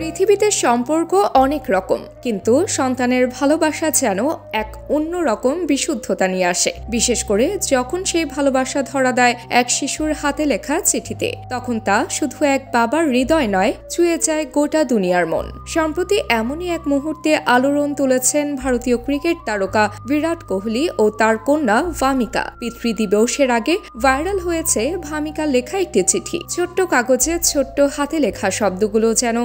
পৃথিবীতে সম্পর্ক অনেক রকম, কিন্তু সন্তানের ভালোবাসা যেন এক অন্য রকম বিশুদ্ধতা নিয়ে আসে। বিশেষ করে যখন সেই ভালোবাসা ধরা দেয় এক শিশুর হাতে লেখা চিঠিতে, তখন তা শুধু এক বাবার হৃদয় নয়, ছুঁয়ে যায় গোটা দুনিয়ার মন। সম্প্রতি এমনই এক মুহূর্তে আলোড়ন তুলেছেন ভারতীয় ক্রিকেট তারকা বিরাট কোহলি ও তার কন্যা ভামিকা। পিতৃদিবসের আগে ভাইরাল হয়েছে ভামিকার লেখা একটি চিঠি। ছোট্ট কাগজে ছোট্ট হাতে লেখা শব্দগুলো যেন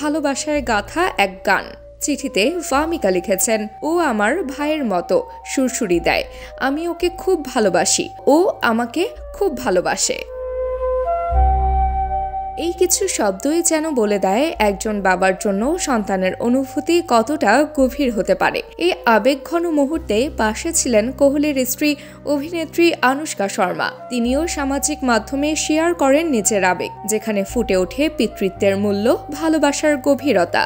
ভালোবাসায় গাথা এক গান। চিঠিতে ভামিকা লিখেছেন, ও আমার ভাইয়ের মতো সুরসুরি দেয়, আমি ওকে খুব ভালোবাসি, ও আমাকে খুব ভালোবাসে। এই কিছু শব্দই যেন বলে দেয় একজন বাবার জন্য সন্তানের অনুভূতি কতটা গভীর হতে পারে। এই আবেগঘন মুহূর্তে পাশে ছিলেন কোহলির স্ত্রী অভিনেত্রী আনুশকা শর্মা। তিনিও সামাজিক মাধ্যমে শেয়ার করেন নিজের আবেগ, যেখানে ফুটে ওঠে পিতৃত্বের মূল্য, ভালোবাসার গভীরতা।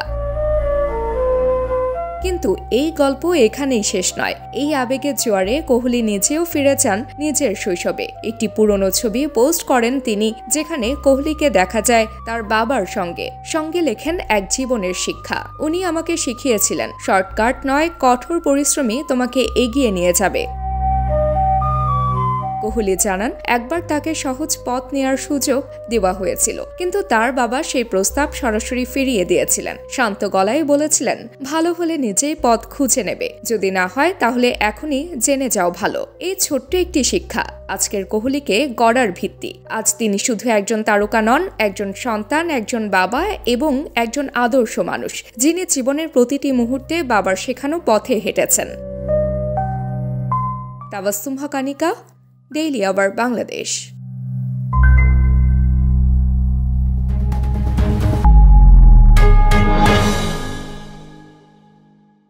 কিন্তু এই গল্প এখানেই শেষ নয়। এই আবেগের জোয়ারে কোহলি নিজেও ফিরে যান নিজের শৈশবে। একটি পুরনো ছবি পোস্ট করেন তিনি, যেখানে কোহলিকে দেখা যায় তার বাবার সঙ্গে লেখেন এক জীবনের শিক্ষা। উনি আমাকে শিখিয়েছিলেন, শর্টকাট নয়, কঠোর পরিশ্রমী তোমাকে এগিয়ে নিয়ে যাবে। কোহলি জানান, একবার তাকে সহজ পথ নেয়ার সুযোগ দেওয়া হয়েছিল, কিন্তু তার বাবা সেই প্রস্তাব সরাসরি ফিরিয়ে দিয়েছিলেন। শান্ত গলায় বলেছিলেন, ভালো হলে নিজেই পথ খুঁজে নেবে, যদি না হয় তাহলে এখনই জেনে যাও ভালো। এই ছোট্ট একটি শিক্ষা আজকের কোহলিকে গড়ার ভিত্তি। আজ তিনি শুধু একজন তারকা নন, একজন সন্তান, একজন বাবা এবং একজন আদর্শ মানুষ, যিনি জীবনের প্রতিটি মুহূর্তে বাবার শেখানো পথে হেঁটেছেন। তাবাসসুম হক, আনিকা, ডেইলি আওয়ার বাংলাদেশ।